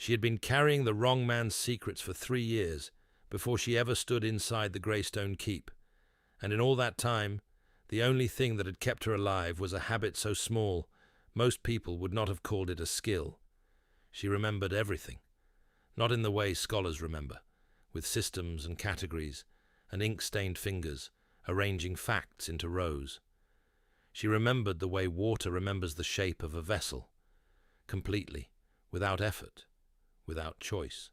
She had been carrying the wrong man's secrets for 3 years before she ever stood inside the Greystone Keep, and in all that time, the only thing that had kept her alive was a habit so small most people would not have called it a skill. She remembered everything, not in the way scholars remember, with systems and categories and ink-stained fingers arranging facts into rows. She remembered the way water remembers the shape of a vessel, completely, without effort, without choice.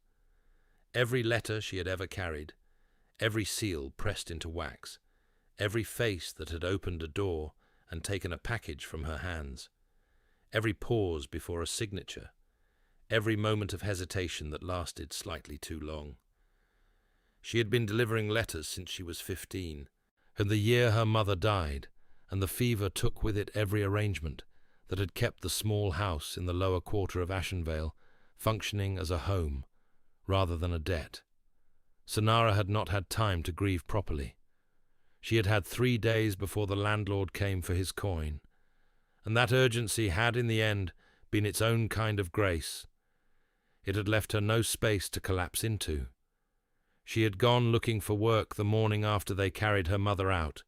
Every letter she had ever carried, every seal pressed into wax, every face that had opened a door and taken a package from her hands, every pause before a signature, every moment of hesitation that lasted slightly too long. She had been delivering letters since she was 15, and the year her mother died, and the fever took with it every arrangement that had kept the small house in the lower quarter of Ashenveil functioning as a home rather than a debt. Senara had not had time to grieve properly. She had had 3 days before the landlord came for his coin, and that urgency had in the end been its own kind of grace. It had left her no space to collapse into. She had gone looking for work the morning after they carried her mother out,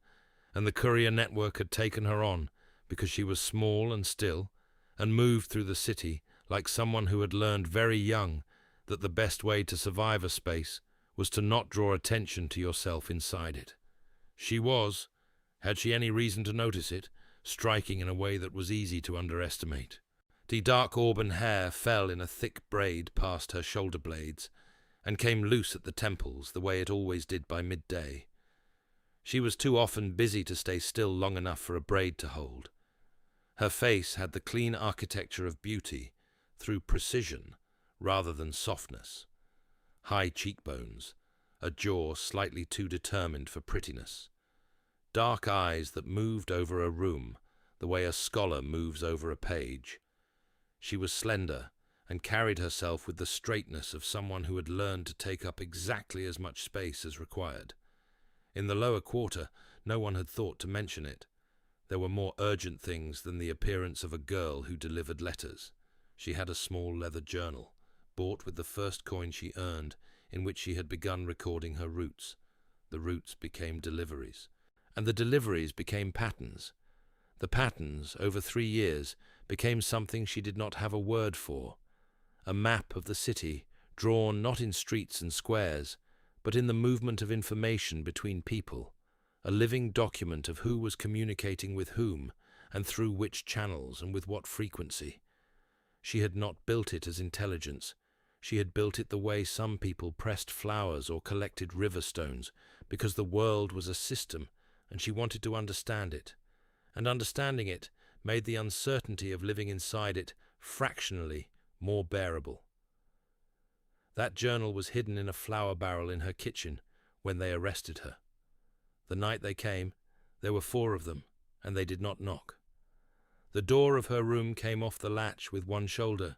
and the courier network had taken her on because she was small and still, and moved through the city like someone who had learned very young that the best way to survive a space was to not draw attention to yourself inside it. She was, had she any reason to notice it, striking in a way that was easy to underestimate. The dark auburn hair fell in a thick braid past her shoulder blades, and came loose at the temples the way it always did by midday. She was too often busy to stay still long enough for a braid to hold. Her face had the clean architecture of beauty through precision rather than softness. High cheekbones, a jaw slightly too determined for prettiness. Dark eyes that moved over a room the way a scholar moves over a page. She was slender and carried herself with the straightness of someone who had learned to take up exactly as much space as required. In the lower quarter, no one had thought to mention it. There were more urgent things than the appearance of a girl who delivered letters. She had a small leather journal, bought with the first coin she earned, in which she had begun recording her routes. The routes became deliveries, and the deliveries became patterns. The patterns, over 3 years, became something she did not have a word for. A map of the city, drawn not in streets and squares, but in the movement of information between people, a living document of who was communicating with whom, and through which channels and with what frequency. She had not built it as intelligence. She had built it the way some people pressed flowers or collected river stones, because the world was a system, and she wanted to understand it. And understanding it made the uncertainty of living inside it fractionally more bearable. That journal was hidden in a flour barrel in her kitchen when they arrested her. The night they came, there were 4 of them, and they did not knock. The door of her room came off the latch with one shoulder,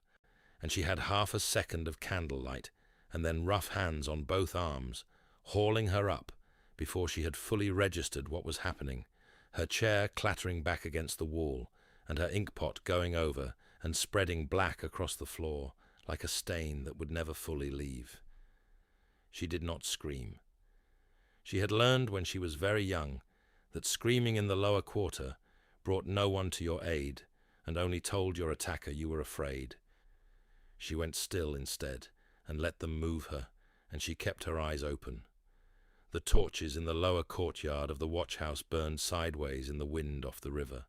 and she had half a second of candlelight, and then rough hands on both arms, hauling her up before she had fully registered what was happening, her chair clattering back against the wall, and her inkpot going over and spreading black across the floor like a stain that would never fully leave. She did not scream. She had learned when she was very young that screaming in the lower quarter brought no one to your aid and only told your attacker you were afraid. She went still instead and let them move her, and she kept her eyes open. The torches in the lower courtyard of the watchhouse burned sideways in the wind off the river.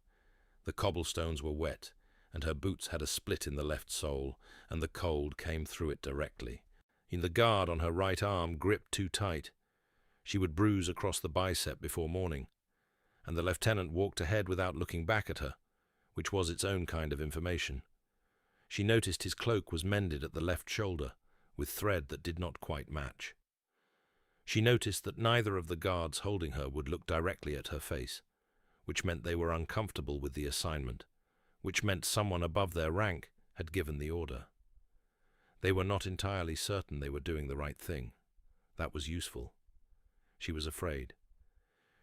The cobblestones were wet, and her boots had a split in the left sole, and the cold came through it directly. The guard on her right arm gripped too tight. She would bruise across the bicep before morning, and the lieutenant walked ahead without looking back at her, which was its own kind of information. She noticed his cloak was mended at the left shoulder, with thread that did not quite match. She noticed that neither of the guards holding her would look directly at her face, which meant they were uncomfortable with the assignment, which meant someone above their rank had given the order. They were not entirely certain they were doing the right thing. That was useful. She was afraid.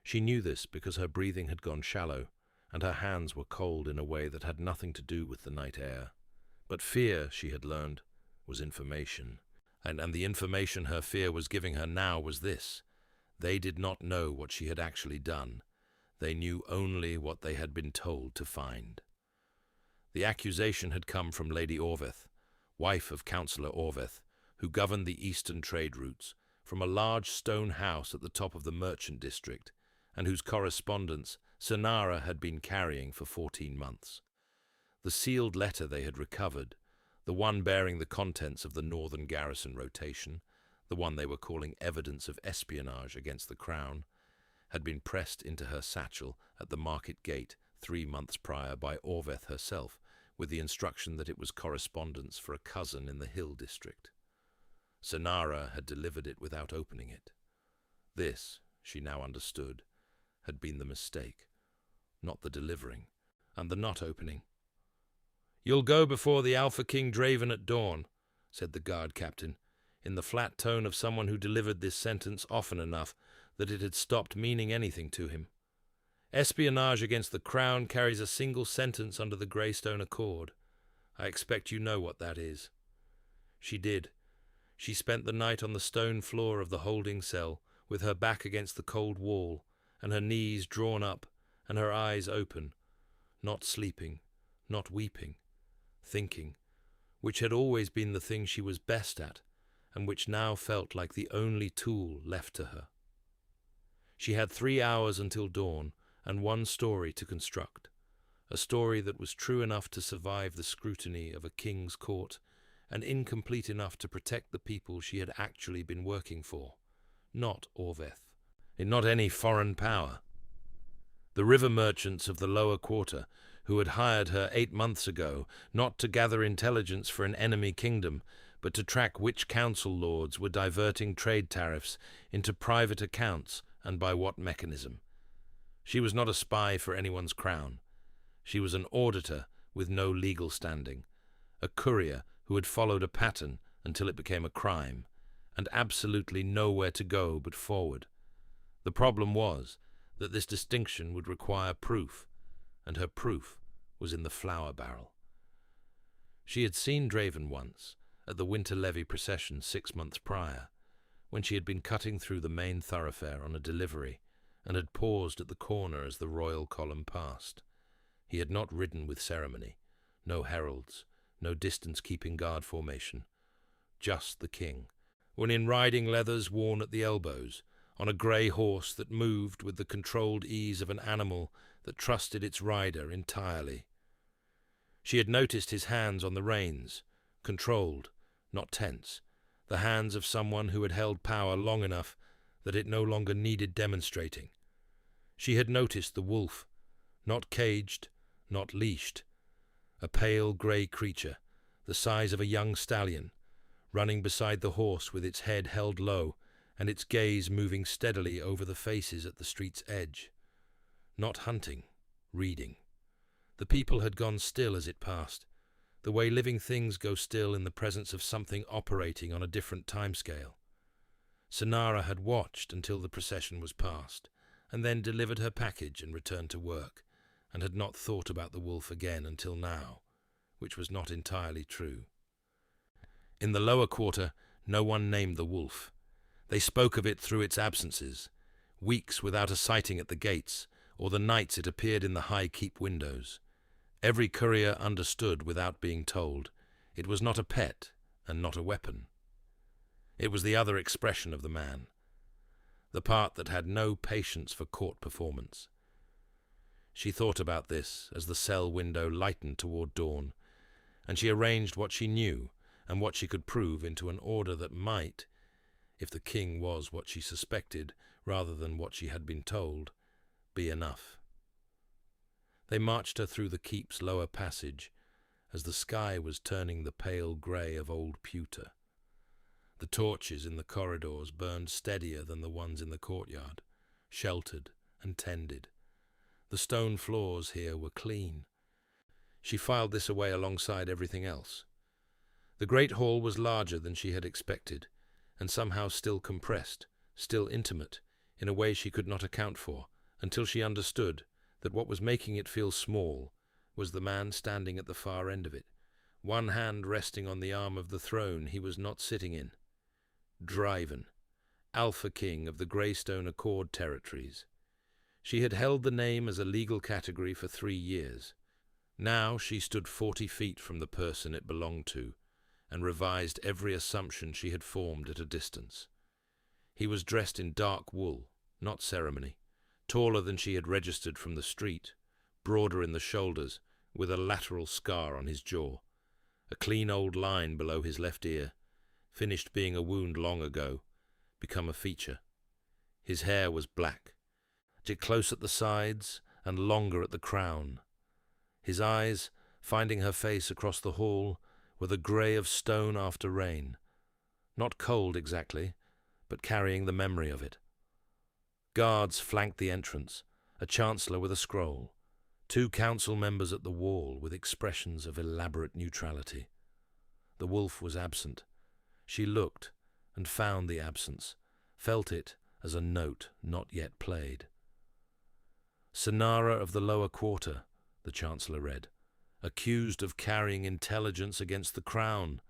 She knew this because her breathing had gone shallow, and her hands were cold in a way that had nothing to do with the night air. But fear, she had learned, was information. And the information her fear was giving her now was this: they did not know what she had actually done. They knew only what they had been told to find. The accusation had come from Lady Orveth, wife of Councillor Orveth, who governed the eastern trade routes, from a large stone house at the top of the merchant district, and whose correspondence Senara had been carrying for 14 months. The sealed letter they had recovered, the one bearing the contents of the northern garrison rotation, the one they were calling evidence of espionage against the crown, had been pressed into her satchel at the market gate 3 months prior by Orveth herself, with the instruction that it was correspondence for a cousin in the hill district. Senara had delivered it without opening it. This, she now understood, had been the mistake, not the delivering, and the not opening. "You'll go before the Alpha King Draeven at dawn," said the guard captain, in the flat tone of someone who delivered this sentence often enough that it had stopped meaning anything to him. "Espionage against the crown carries a single sentence under the Greystone Accord. I expect you know what that is." She did. She spent the night on the stone floor of the holding cell, with her back against the cold wall, and her knees drawn up, and her eyes open, not sleeping, not weeping, thinking, which had always been the thing she was best at, and which now felt like the only tool left to her. She had 3 hours until dawn, and one story to construct, a story that was true enough to survive the scrutiny of a king's court, and incomplete enough to protect the people she had actually been working for, not Orveth, not any foreign power. The river merchants of the lower quarter, who had hired her 8 months ago, not to gather intelligence for an enemy kingdom, but to track which council lords were diverting trade tariffs into private accounts and by what mechanism. She was not a spy for anyone's crown. She was an auditor with no legal standing, a courier who had followed a pattern until it became a crime, and absolutely nowhere to go but forward. The problem was that this distinction would require proof, and her proof was in the flour barrel. She had seen Draeven once, at the winter levy procession 6 months prior, when she had been cutting through the main thoroughfare on a delivery, and had paused at the corner as the royal column passed. He had not ridden with ceremony, no heralds, no distance-keeping guard formation, just the king, when in riding leathers worn at the elbows, on a grey horse that moved with the controlled ease of an animal that trusted its rider entirely. She had noticed his hands on the reins, controlled, not tense, the hands of someone who had held power long enough that it no longer needed demonstrating. She had noticed the wolf, not caged, not leashed, a pale grey creature, the size of a young stallion, running beside the horse with its head held low and its gaze moving steadily over the faces at the street's edge. Not hunting, reading. The people had gone still as it passed, the way living things go still in the presence of something operating on a different timescale. Senara had watched until the procession was past, and then delivered her package and returned to work, and had not thought about the wolf again until now, which was not entirely true. In the lower quarter, no one named the wolf. They spoke of it through its absences, weeks without a sighting at the gates, or the nights it appeared in the high keep windows. Every courier understood without being told. It was not a pet and not a weapon. It was the other expression of the man, the part that had no patience for court performance. She thought about this as the cell window lightened toward dawn, and she arranged what she knew and what she could prove into an order that might, if the king was what she suspected rather than what she had been told, be enough. They marched her through the keep's lower passage as the sky was turning the pale grey of old pewter. The torches in the corridors burned steadier than the ones in the courtyard, sheltered and tended. The stone floors here were clean. She filed this away alongside everything else. The great hall was larger than she had expected, and somehow still compressed, still intimate, in a way she could not account for, until she understood that what was making it feel small was the man standing at the far end of it, one hand resting on the arm of the throne he was not sitting in. Draeven, Alpha King of the Greystone Accord territories. She had held the name as a legal category for 3 years. Now she stood 40 feet from the person it belonged to, and revised every assumption she had formed at a distance. He was dressed in dark wool, not ceremony, taller than she had registered from the street, broader in the shoulders, with a lateral scar on his jaw, a clean old line below his left ear, finished being a wound long ago, become a feature. His hair was black, close at the sides and longer at the crown. His eyes, finding her face across the hall, were the grey of stone after rain, not cold exactly, but carrying the memory of it. Guards flanked the entrance, a chancellor with a scroll, 2 council members at the wall with expressions of elaborate neutrality. The wolf was absent. She looked and found the absence, felt it as a note not yet played. Senara of the lower quarter, the chancellor read, accused of carrying intelligence against the crown.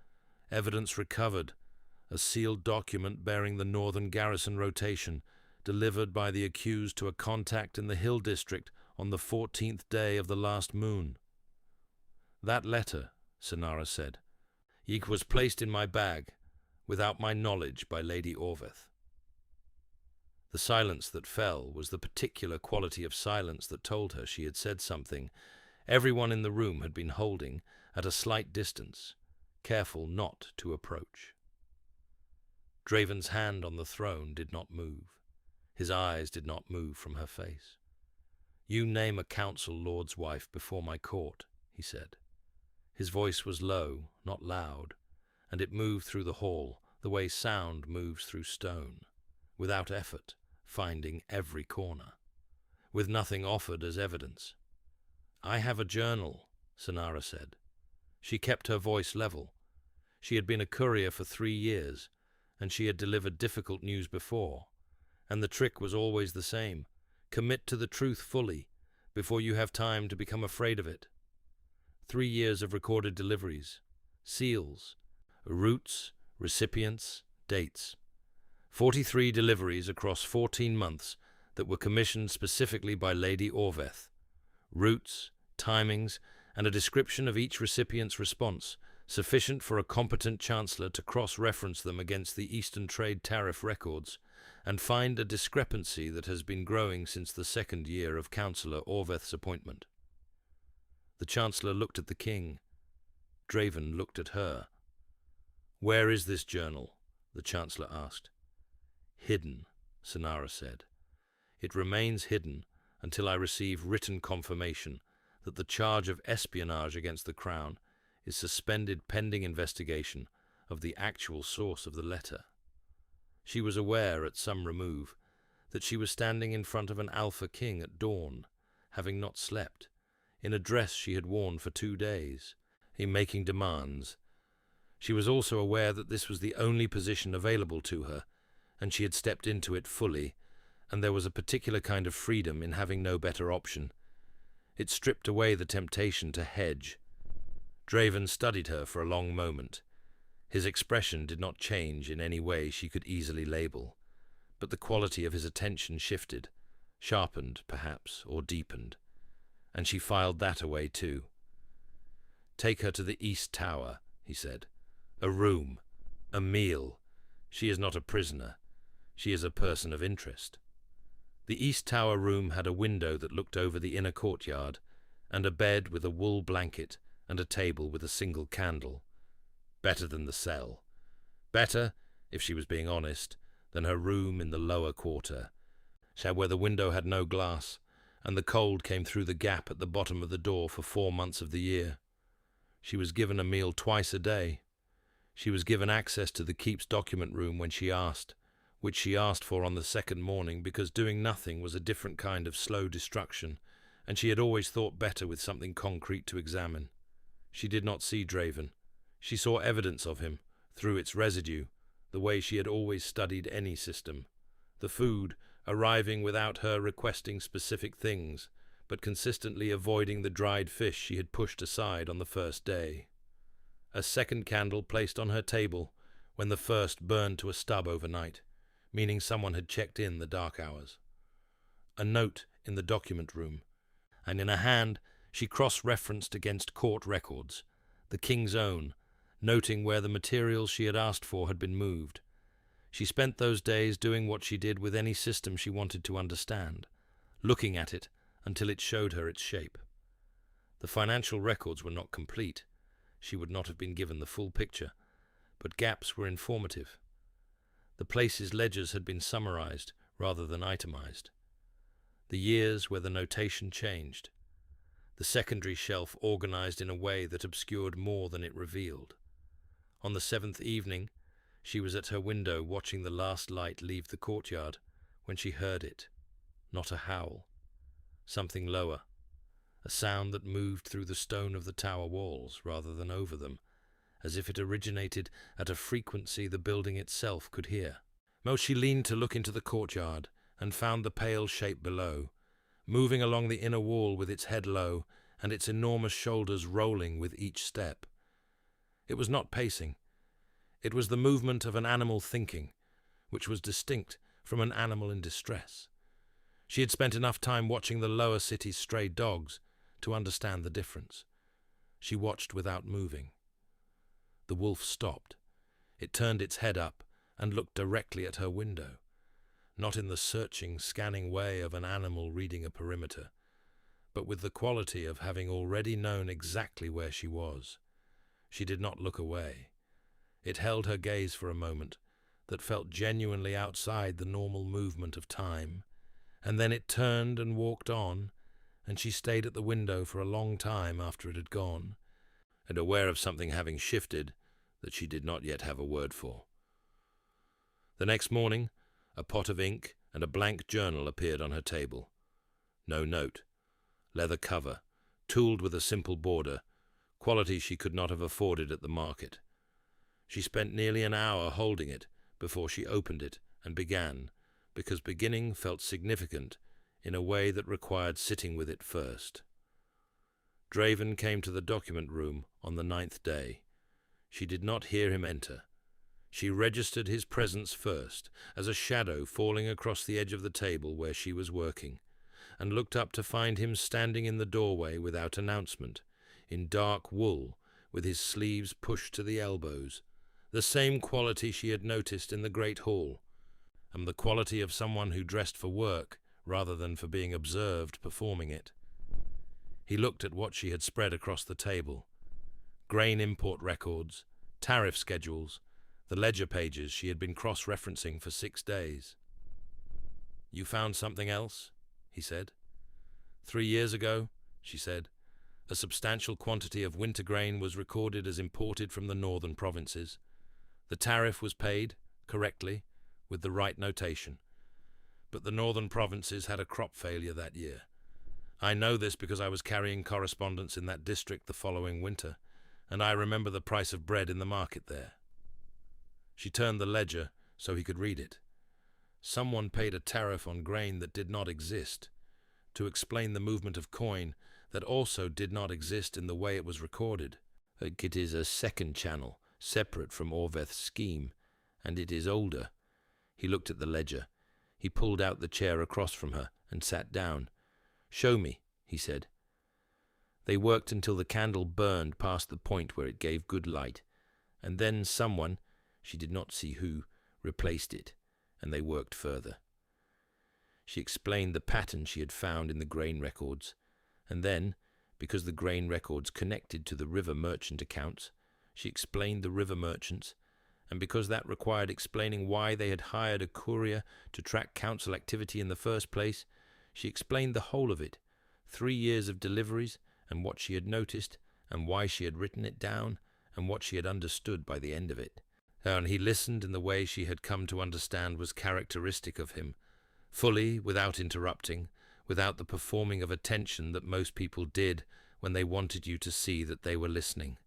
Evidence recovered. A sealed document bearing the northern garrison rotation, delivered by the accused to a contact in the Hill District on the 14th day of the last moon. That letter, Senara said, was placed in my bag, without my knowledge, by Lady Orveth. The silence that fell was the particular quality of silence that told her she had said something everyone in the room had been holding at a slight distance, careful not to approach. Draven's hand on the throne did not move. His eyes did not move from her face. "You name a council lord's wife before my court," he said. His voice was low, not loud, and it moved through the hall the way sound moves through stone, without effort, finding every corner, with nothing offered as evidence. "I have a journal," Senara said. She kept her voice level. She had been a courier for 3 years, and she had delivered difficult news before, and the trick was always the same: commit to the truth fully, before you have time to become afraid of it. 3 years of recorded deliveries, seals, routes, recipients, dates. 43 deliveries across 14 months that were commissioned specifically by Lady Orveth. Routes, timings, and a description of each recipient's response, sufficient for a competent chancellor to cross-reference them against the Eastern Trade Tariff records and find a discrepancy that has been growing since the 2nd year of Councillor Orveth's appointment. The chancellor looked at the king. Draven looked at her. "Where is this journal?" the chancellor asked. "Hidden," Senara said. "It remains hidden until I receive written confirmation that the charge of espionage against the crown is suspended pending investigation of the actual source of the letter." She was aware, at some remove, that she was standing in front of an Alpha King at dawn, having not slept, in a dress she had worn for 2 days, making demands. She was also aware that this was the only position available to her, and she had stepped into it fully, and there was a particular kind of freedom in having no better option. It stripped away the temptation to hedge. Draven studied her for a long moment. His expression did not change in any way she could easily label, but the quality of his attention shifted, sharpened, perhaps, or deepened, and she filed that away too. "Take her to the East Tower," he said. "A room, a meal. She is not a prisoner. She is a person of interest." The East Tower room had a window that looked over the inner courtyard, and a bed with a wool blanket and a table with a single candle. Better than the cell. Better, if she was being honest, than her room in the lower quarter, where the window had no glass, and the cold came through the gap at the bottom of the door for 4 months of the year. She was given a meal twice a day. She was given access to the Keep's document room when she asked, which she asked for on the 2nd morning because doing nothing was a different kind of slow destruction, and she had always thought better with something concrete to examine. She did not see Draven. She saw evidence of him, through its residue, the way she had always studied any system. The food, arriving without her requesting specific things, but consistently avoiding the dried fish she had pushed aside on the first day. A second candle placed on her table when the first burned to a stub overnight, meaning someone had checked in the dark hours. A note in the document room, and in a hand she cross-referenced against court records, the king's own, noting where the materials she had asked for had been moved. She spent those days doing what she did with any system she wanted to understand, looking at it until it showed her its shape. The financial records were not complete. She would not have been given the full picture, but gaps were informative. The place's ledgers had been summarized rather than itemized. The years where the notation changed. The secondary shelf organized in a way that obscured more than it revealed. On the 7th evening, she was at her window watching the last light leave the courtyard when she heard it. Not a howl. Something lower. A sound that moved through the stone of the tower walls rather than over them, as if it originated at a frequency the building itself could hear. She leaned to look into the courtyard and found the pale shape below, moving along the inner wall with its head low and its enormous shoulders rolling with each step. It was not pacing. It was the movement of an animal thinking, which was distinct from an animal in distress. She had spent enough time watching the lower city's stray dogs to understand the difference. She watched without moving. The wolf stopped. It turned its head up and looked directly at her window, not in the searching, scanning way of an animal reading a perimeter, but with the quality of having already known exactly where she was. She did not look away. It held her gaze for a moment that felt genuinely outside the normal movement of time, and then it turned and walked on, and she stayed at the window for a long time after it had gone, and aware of something having shifted that she did not yet have a word for. The next morning, a pot of ink and a blank journal appeared on her table. No note. Leather cover, tooled with a simple border, quality she could not have afforded at the market. She spent nearly an hour holding it before she opened it and began, because beginning felt significant in a way that required sitting with it first. Draeven came to the document room on the 9th day. She did not hear him enter. She registered his presence first, as a shadow falling across the edge of the table where she was working, and looked up to find him standing in the doorway without announcement, in dark wool, with his sleeves pushed to the elbows, the same quality she had noticed in the great hall, and the quality of someone who dressed for work rather than for being observed performing it. He looked at what she had spread across the table. Grain import records, tariff schedules, the ledger pages she had been cross-referencing for 6 days. "You found something else?" he said. 3 years ago, she said, a substantial quantity of winter grain was recorded as imported from the northern provinces. The tariff was paid, correctly, with the right notation. But the northern provinces had a crop failure that year. I know this because I was carrying correspondence in that district the following winter, and I remember the price of bread in the market there. She turned the ledger so he could read it. Someone paid a tariff on grain that did not exist, to explain the movement of coin that also did not exist in the way it was recorded. It is a second channel, separate from Orveth's scheme, and it is older. He looked at the ledger. He pulled out the chair across from her and sat down. "Show me," he said. They worked until the candle burned past the point where it gave good light, and then someone, she did not see who, replaced it, and they worked further. She explained the pattern she had found in the grain records, and then, because the grain records connected to the river merchant accounts, she explained the river merchants, and because that required explaining why they had hired a courier to track council activity in the first place, she explained the whole of it, 3 years of deliveries, and what she had noticed, and why she had written it down, and what she had understood by the end of it. And he listened in the way she had come to understand was characteristic of him, fully, without interrupting, without the performing of attention that most people did when they wanted you to see that they were listening.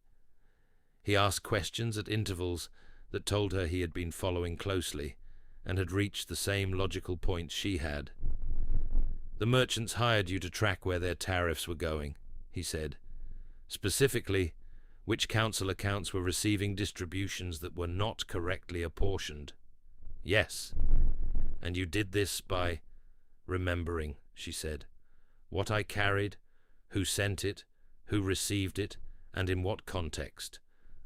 He asked questions at intervals that told her he had been following closely, and had reached the same logical points she had. "The merchants hired you to track where their tariffs were going," he said. "Specifically, Which council accounts were receiving distributions that were not correctly apportioned? Yes. And you did this by remembering, she said, what I carried, who sent it, who received it, and in what context.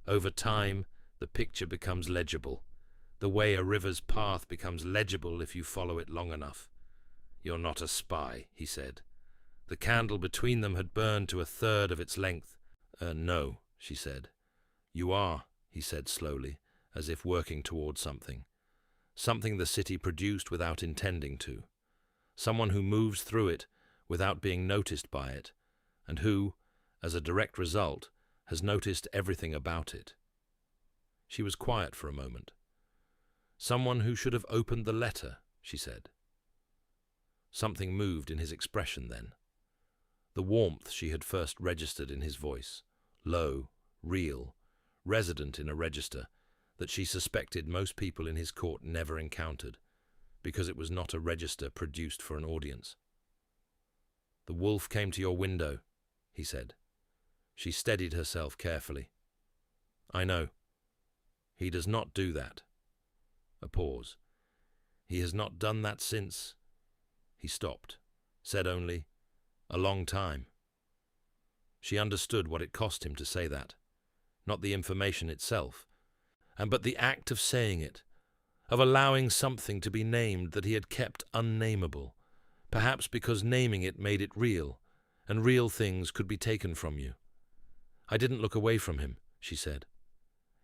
Over time, the picture becomes legible. The way a river's path becomes legible if you follow it long enough. You're not a spy, he said. The candle between them had burned to a third of its length. No, she said. You are, he said slowly, as if working towards something. Something the city produced without intending to. Someone who moves through it without being noticed by it, and who, as a direct result, has noticed everything about it. She was quiet for a moment. Someone who should have opened the letter, she said. Something moved in his expression then. The warmth she had first registered in his voice, low, real, resident in a register that she suspected most people in his court never encountered, because it was not a register produced for an audience. The wolf came to your window, he said. She steadied herself carefully. I know. He does not do that. A pause. He has not done that since. He stopped, said only, a long time. She understood what it cost him to say that, not the information itself, but the act of saying it, of allowing something to be named that he had kept unnameable, perhaps because naming it made it real, and real things could be taken from you. I didn't look away from him, she said.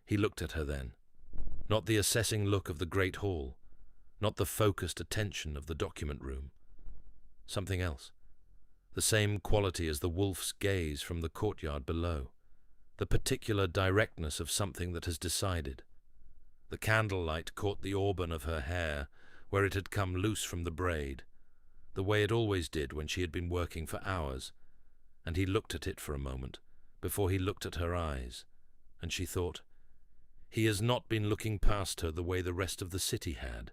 He looked at her then, not the assessing look of the great hall, not the focused attention of the document room. Something else, the same quality as the wolf's gaze from the courtyard below, the particular directness of something that has decided. The candlelight caught the auburn of her hair where it had come loose from the braid, the way it always did when she had been working for hours, and he looked at it for a moment before he looked at her eyes, and she thought, he has not been looking past her the way the rest of the city had.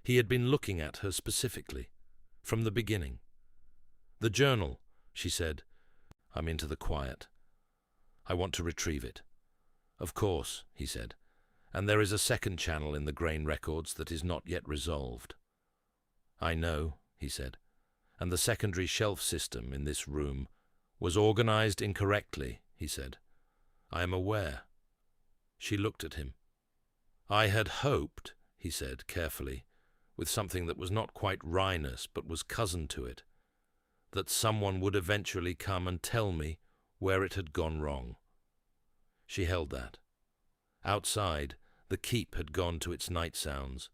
He had been looking at her specifically, from the beginning. The journal, she said. I'm into the quiet. I want to retrieve it. Of course, he said, and there is a second channel in the grain records that is not yet resolved. I know, he said, and the secondary shelf system in this room was organized incorrectly, he said. I am aware. She looked at him. I had hoped, he said carefully, with something that was not quite wryness but was cousin to it, that someone would eventually come and tell me where it had gone wrong. She held that. Outside, the keep had gone to its night sounds,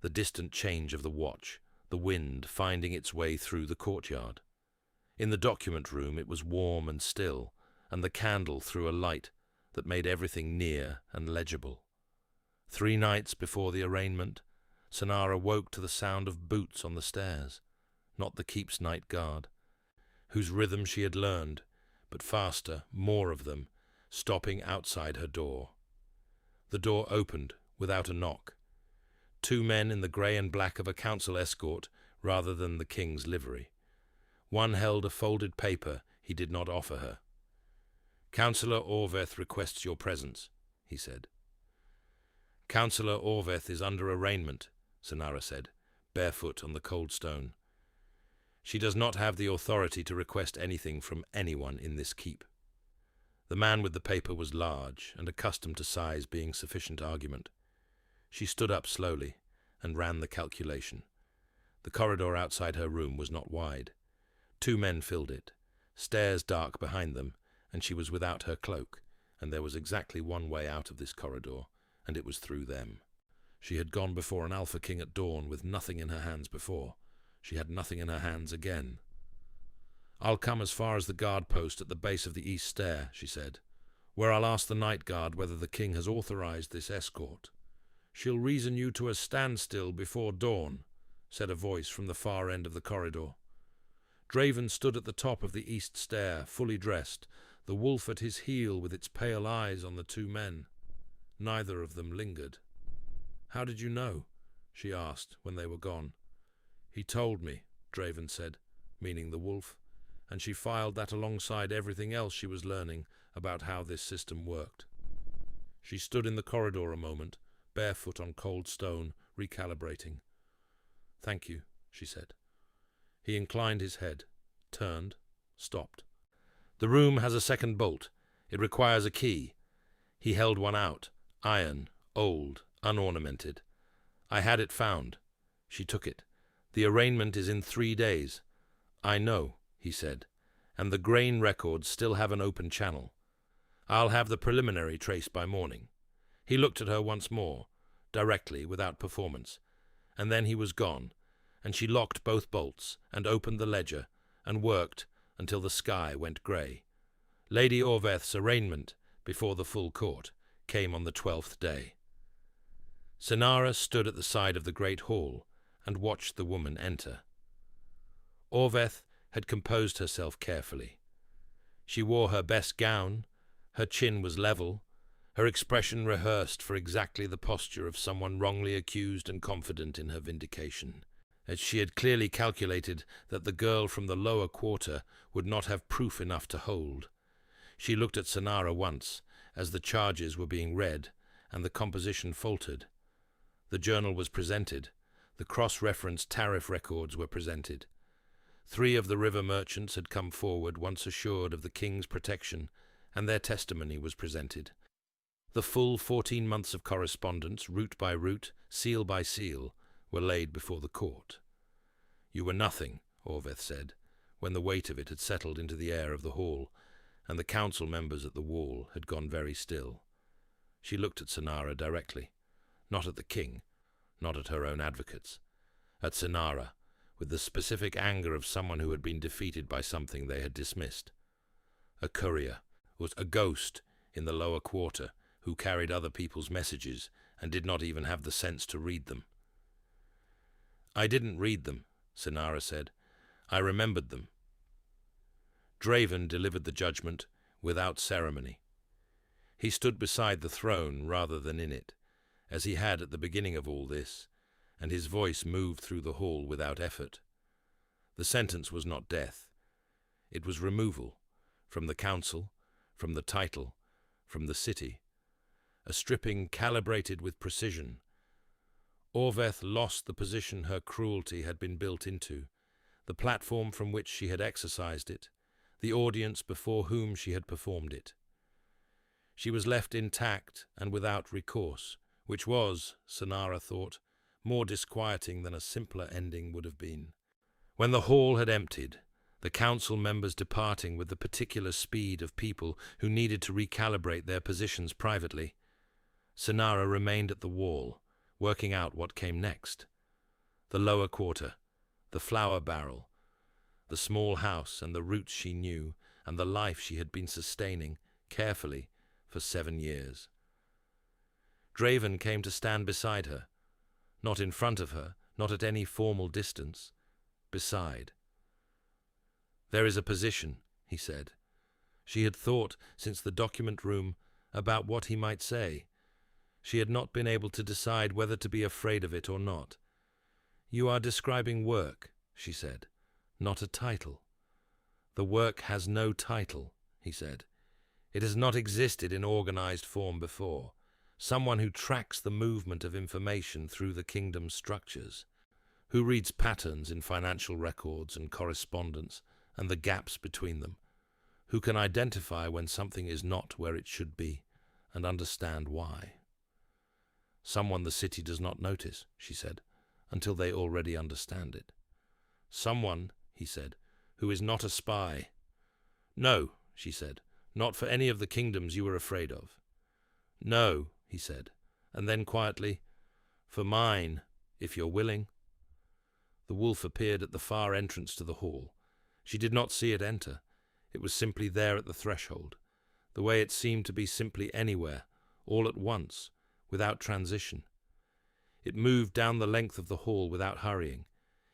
the distant change of the watch, the wind finding its way through the courtyard. In the document room it was warm and still, and the candle threw a light that made everything near and legible. 3 nights before the arraignment, Senara woke to the sound of boots on the stairs, not the keep's night guard, whose rhythm she had learned, but faster, more of them, stopping outside her door. The door opened without a knock. 2 men in the grey and black of a council escort rather than the king's livery. One held a folded paper he did not offer her. Councillor Orveth requests your presence, he said. Councillor Orveth is under arraignment, Senara said, barefoot on the cold stone. She does not have the authority to request anything from anyone in this keep. The man with the paper was large, and accustomed to size being sufficient argument. She stood up slowly and ran the calculation. The corridor outside her room was not wide. 2 men filled it, stairs dark behind them, and she was without her cloak, and there was exactly one way out of this corridor, and it was through them. She had gone before an Alpha King at dawn with nothing in her hands before. She had nothing in her hands again. I'll come as far as the guard post at the base of the east stair, she said, where I'll ask the night guard whether the king has authorized this escort. She'll reason you to a standstill before dawn, said a voice from the far end of the corridor. Draven stood at the top of the east stair, fully dressed, the wolf at his heel with its pale eyes on the 2 men. Neither of them lingered. How did you know? She asked when they were gone. He told me, Draven said, meaning the wolf, and she filed that alongside everything else she was learning about how this system worked. She stood in the corridor a moment, barefoot on cold stone, recalibrating. "Thank you," she said. He inclined his head, turned, stopped. "The room has a second bolt. It requires a key." He held one out, iron, old, unornamented. "I had it found." She took it. "The arraignment is in 3 days." "I know," he said, "and the grain records still have an open channel. I'll have the preliminary traced by morning." He looked at her once more, directly, without performance, and then he was gone, and she locked both bolts and opened the ledger and worked until the sky went grey. Lady Orveth's arraignment before the full court came on the 12th day. Senara stood at the side of the great hall and watched the woman enter. Orveth had composed herself carefully. She wore her best gown, her chin was level, her expression rehearsed for exactly the posture of someone wrongly accused and confident in her vindication, as she had clearly calculated that the girl from the lower quarter would not have proof enough to hold. She looked at Senara once, as the charges were being read, and the composition faltered. The journal was presented. The cross-referenced tariff records were presented. 3 of the river merchants had come forward once assured of the king's protection, and their testimony was presented. The full 14 months of correspondence, route by route, seal by seal, were laid before the court. "You were nothing," Orveth said, when the weight of it had settled into the air of the hall, and the council members at the wall had gone very still. She looked at Senara directly, not at the king, not at her own advocates, at Senara, with the specific anger of someone who had been defeated by something they had dismissed. A courier, was a ghost in the lower quarter, who carried other people's messages and did not even have the sense to read them. "I didn't read them," Senara said. "I remembered them." Draeven delivered the judgment without ceremony. He stood beside the throne rather than in it, as he had at the beginning of all this, and his voice moved through the hall without effort. The sentence was not death. It was removal, from the council, from the title, from the city. A stripping calibrated with precision. Orveth lost the position her cruelty had been built into, the platform from which she had exercised it, the audience before whom she had performed it. She was left intact and without recourse, which was, Senara thought, more disquieting than a simpler ending would have been. When the hall had emptied, the council members departing with the particular speed of people who needed to recalibrate their positions privately, Senara remained at the wall, working out what came next. The lower quarter, the flour barrel, the small house and the roots she knew, and the life she had been sustaining, carefully, for 7 years. Draeven came to stand beside her, not in front of her, not at any formal distance, beside. "There is a position," he said. She had thought, since the document room, about what he might say. She had not been able to decide whether to be afraid of it or not. "You are describing work," she said, "not a title." "The work has no title," he said. "It has not existed in organized form before. Someone who tracks the movement of information through the kingdom's structures, who reads patterns in financial records and correspondence and the gaps between them, who can identify when something is not where it should be and understand why." "Someone the city does not notice," she said, "until they already understand it." "Someone," he said, "who is not a spy." "No," she said, "not for any of the kingdoms you were afraid of." "No," he said, and then quietly, "for mine, if you're willing." The wolf appeared at the far entrance to the hall. She did not see it enter. It was simply there at the threshold, the way it seemed to be simply anywhere, all at once, without transition. It moved down the length of the hall without hurrying,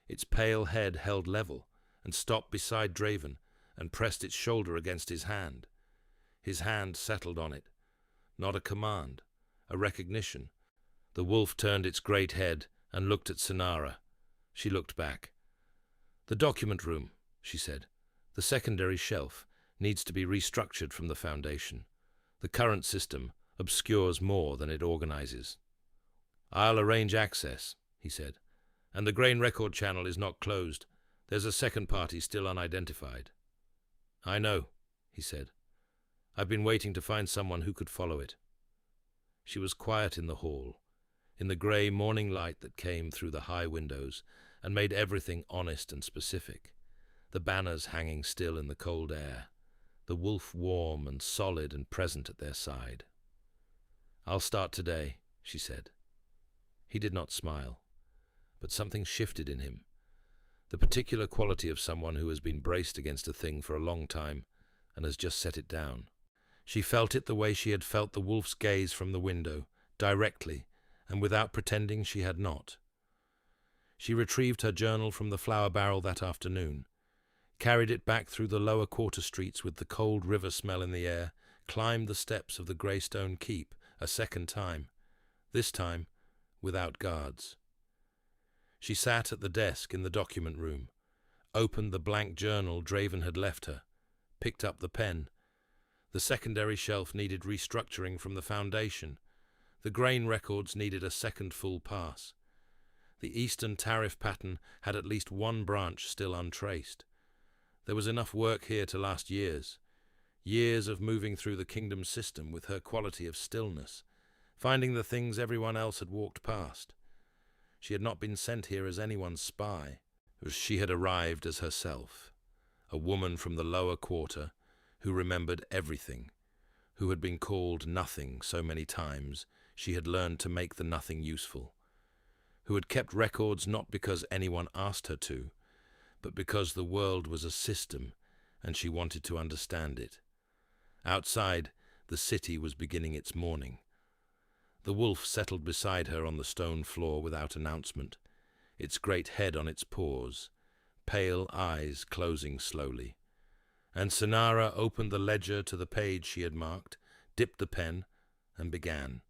its pale head held level, and stopped beside Draeven, and pressed its shoulder against his hand. His hand settled on it. Not a command, a recognition. The wolf turned its great head and looked at Senara. She looked back. "The document room," she said. "The secondary shelf. needs to be restructured from the foundation. The current system obscures more than it organizes. "I'll arrange access," he said. "And the grain record channel is not closed. There's a second party still unidentified." "I know," he said. "I've been waiting to find someone who could follow it." She was quiet in the hall, in the grey morning light that came through the high windows and made everything honest and specific. The banners hanging still in the cold air, the wolf warm and solid and present at their side. "I'll start today," she said. He did not smile, but something shifted in him, the particular quality of someone who has been braced against a thing for a long time and has just set it down. She felt it the way she had felt the wolf's gaze from the window, directly, and without pretending she had not. She retrieved her journal from the flour barrel that afternoon, carried it back through the lower quarter streets with the cold river smell in the air, climbed the steps of the Greystone Keep a second time, this time without guards. She sat at the desk in the document room, opened the blank journal Draeven had left her, picked up the pen. The secondary shelf needed restructuring from the foundation. The grain records needed a second full pass. The Eastern tariff pattern had at least one branch still untraced. There was enough work here to last years. Years of moving through the kingdom's system with her quality of stillness, finding the things everyone else had walked past. She had not been sent here as anyone's spy. She had arrived as herself, a woman from the lower quarter who remembered everything, who had been called nothing so many times she had learned to make the nothing useful, who had kept records not because anyone asked her to, but because the world was a system and she wanted to understand it. Outside, the city was beginning its morning. The wolf settled beside her on the stone floor without announcement, its great head on its paws, pale eyes closing slowly. And Senara opened the ledger to the page she had marked, dipped the pen, and began.